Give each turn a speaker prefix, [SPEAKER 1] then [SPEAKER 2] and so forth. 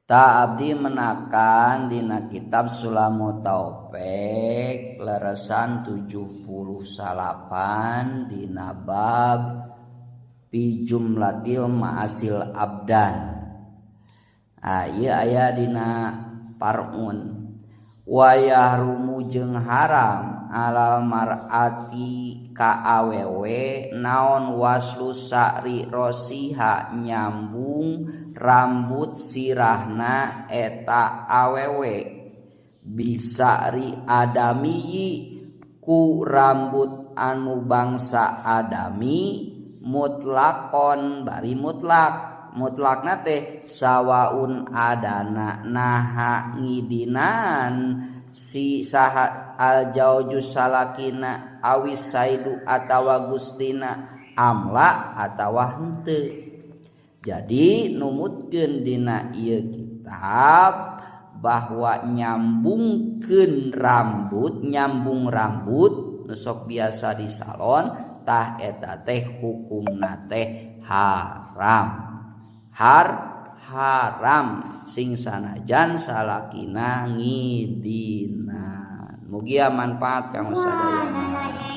[SPEAKER 1] Ta abdi menakan dina kitab Sulamut Taufik leresan 78 dina bab fi jumlatil ma'asil abdan. Ieu aya dina parun. Wa yahrumu jeung haram alal mar'ati ka awewe naon waslu sa'ri rosiha nyambung rambut sirahna eta awewe bisa'ri adami ku rambut anu bangsa adami mutlakon bari mutlakna teh sawaun adana naha ngidinan si saha aljauju salakina awis saidu atawa gustina amla atawa henteu. Jadi numutkeun dina ieu kitab bahwa nyambung rambut nu sok biasa di salon tah eta teh hukumna teh haram sing sanajan salakina ngidinan. Mugia manfaat kanggo sadayana.